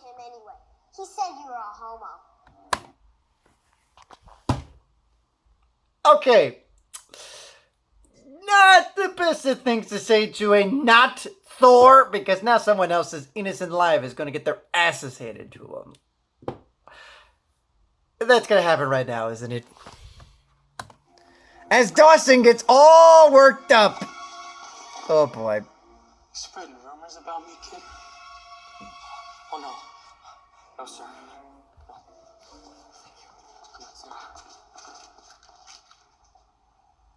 him anyway. He said you were a homo. Okay. Not the best of things to say to a not Thor, because now someone else's innocent life is going to get their asses handed to them. That's going to happen right now, isn't it? As Dawson gets all worked up. Oh boy. Spreading rumors about me, kid? Oh no. No, sir. No. Thank you. Come on, sir.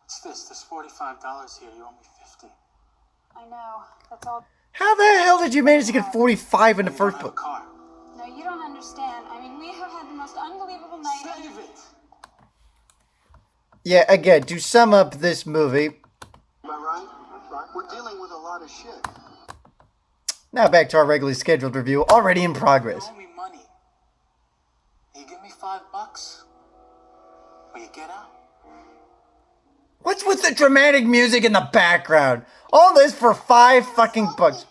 What's this? There's $45 here. You owe me 50. I know. That's all. How the hell did you manage to get 45 in the first book? No, you don't understand. I mean, we have had the most unbelievable night. Save it! Yeah, again, to sum up this movie. Am I right? That's right. We're dealing with a lot of shit. Now back to our regularly scheduled review, already in progress. You owe me money. You give me $5, or you get out. What's with the dramatic music in the background? All this for $5 fucking bucks.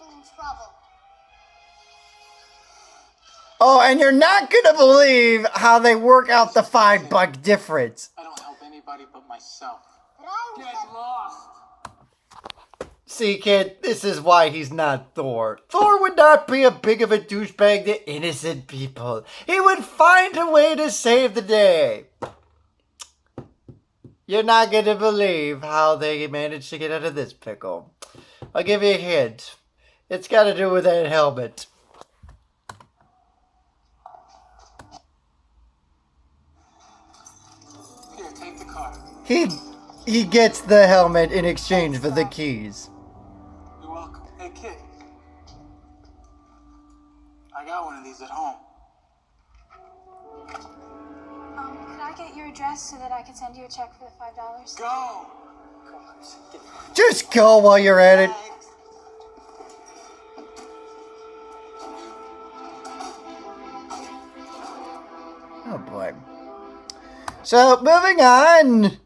Oh, and you're not gonna believe how they work out the $5 difference. I don't help anybody but myself. Get lost! See, kid, this is why he's not Thor. Thor would not be a big of a douchebag to innocent people. He would find a way to save the day. You're not going to believe how they managed to get out of this pickle. I'll give you a hint. It's got to do with that helmet. Here, take the car. He gets the helmet in exchange for the keys. You're welcome. Hey, kid. I got one of these at home. Could I get your address so that I can send you a check for the $5? Go! Just go while you're at it. Oh boy. So, moving on.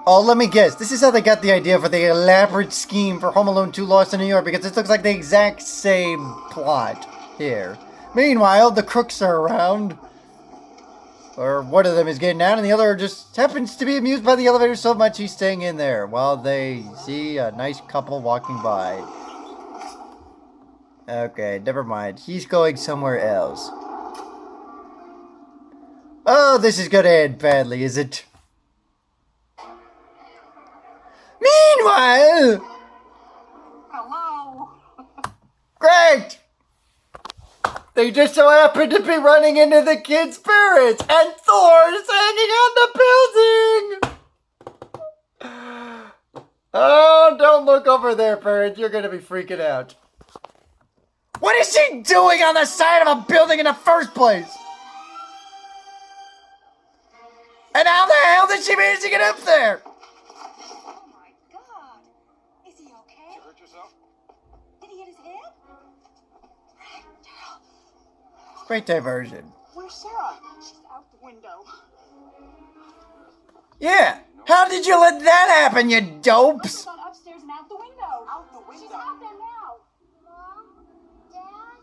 Oh, let me guess. This is how they got the idea for the elaborate scheme for Home Alone 2 Lost in New York, because this looks like the exact same plot here. Meanwhile, the crooks are around. Or one of them is getting out, and the other just happens to be amused by the elevator so much he's staying in there while they see a nice couple walking by. Okay, never mind. He's going somewhere else. Oh, this is gonna end badly, is it? Meanwhile... Hello? Great! They just so happen to be running into the kids' parents, and Thor's hanging on the building! Oh, don't look over there, parents. You're gonna be freaking out. What is she doing on the side of a building in the first place? And how the hell did she manage to get up there? Oh my God. Is he okay? You hurt yourself? Did he hit his head? Great diversion. Where's Sarah? She's out the window. Yeah. How did you let that happen, you dopes? She's gone upstairs and out the window. Out the window? She's out there now. Mom? Dad?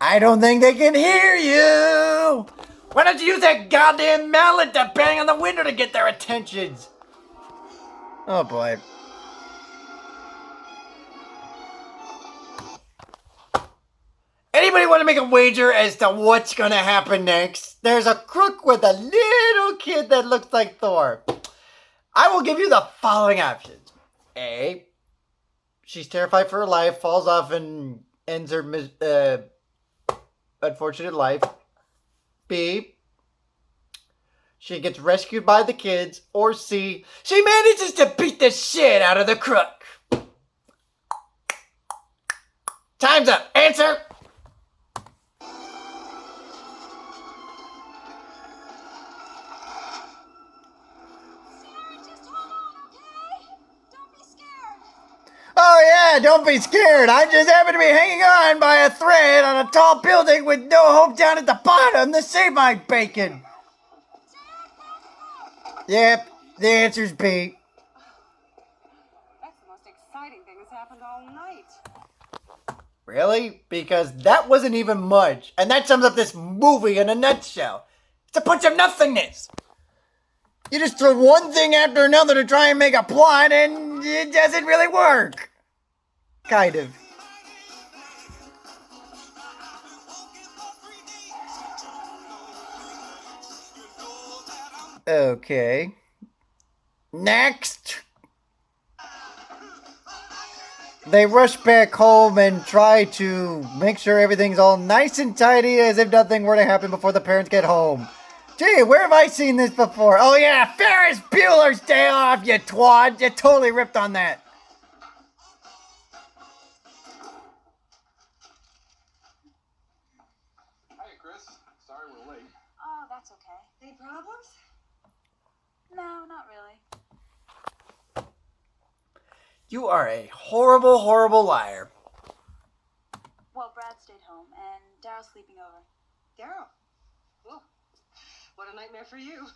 I don't think they can hear you. Why don't you use that goddamn mallet to bang on the window to get their attentions? Oh boy. Anybody want to make a wager as to what's going to happen next? There's a crook with a little kid that looks like Thor. I will give you the following options. A, she's terrified for her life, falls off and ends her unfortunate life. B, she gets rescued by the kids. Or C, she manages to beat the shit out of the crook. Time's up. Answer. Oh yeah, don't be scared. I just happen to be hanging on by a thread on a tall building with no hope down at the bottom to save my bacon. Yep, the answer's B. That's the most exciting thing has happened all night. Really? Because that wasn't even much. And that sums up this movie in a nutshell. It's a bunch of nothingness. You just throw one thing after another to try and make a plot, and it doesn't really work. Kind of. Okay. Next. They rush back home and try to make sure everything's all nice and tidy as if nothing were to happen before the parents get home. Gee, where have I seen this before? Oh yeah, Ferris Bueller's Day Off, you twad. You totally ripped on that. Hey, Chris. Sorry we're late. Oh, that's okay. Any problems? No, not really. You are a horrible, horrible liar. Well, Brad stayed home, and Daryl's sleeping over. Daryl. Oh, what a nightmare for you.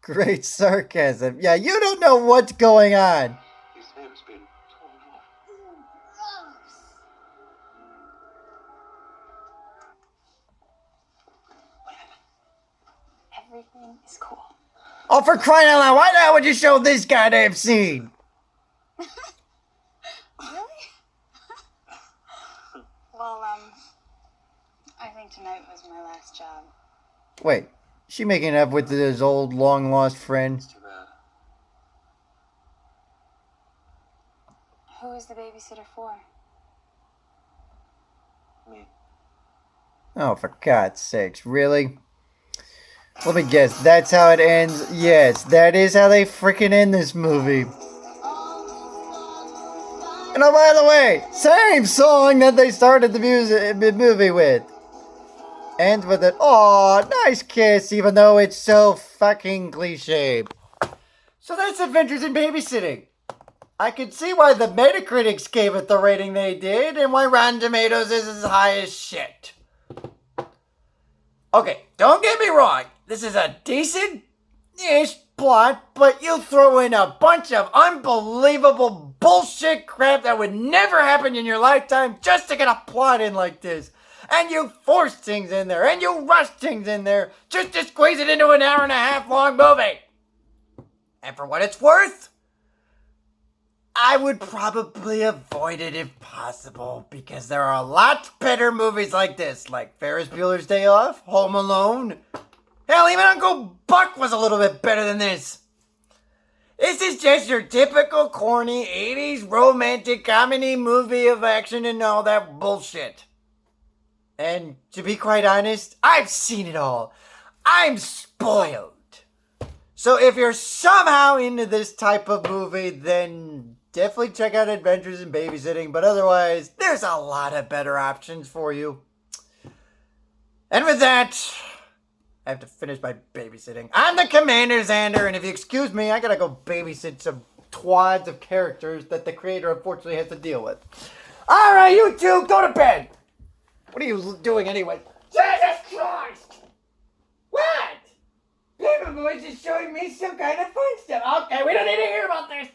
Great sarcasm. Yeah, you don't know what's going on. His hair's been torn off. Gross. Everything is cool. Oh, for crying out loud, why the hell would you show this goddamn scene? Really? Well, I think tonight was my last job. Wait, she making up with his old long-lost friend? It's too bad. Who is the babysitter for? Me. Oh, for God's sakes, really? Let me guess, that's how it ends? Yes, that is how they freaking end this movie. And oh, by the way, same song that they started the movie with. Ends with an, "Aw, nice kiss," even though it's so fucking cliche. So that's Adventures in Babysitting. I can see why the Metacritics gave it the rating they did, and why Rotten Tomatoes is as high as shit. Okay, don't get me wrong. This is a decent-ish plot, but you throw in a bunch of unbelievable bullshit crap that would never happen in your lifetime just to get a plot in like this. And you force things in there, and you rush things in there just to squeeze it into an hour-and-a-half long movie. And for what it's worth, I would probably avoid it if possible, because there are a lot better movies like this, like Ferris Bueller's Day Off, Home Alone. Hell, even Uncle Buck was a little bit better than this. This is just your typical corny 80s romantic comedy movie of action and all that bullshit. And to be quite honest, I've seen it all. I'm spoiled. So if you're somehow into this type of movie, then definitely check out Adventures in Babysitting. But otherwise, there's a lot of better options for you. And with that, I have to finish my babysitting. I'm the CommanderZander, and if you excuse me, I gotta go babysit some twads of characters that the creator unfortunately has to deal with. Alright, you two, go to bed! What are you doing anyway? Jesus Christ! What? Paper Boy's just showing me some kind of fun stuff. Okay, we don't need to hear about this.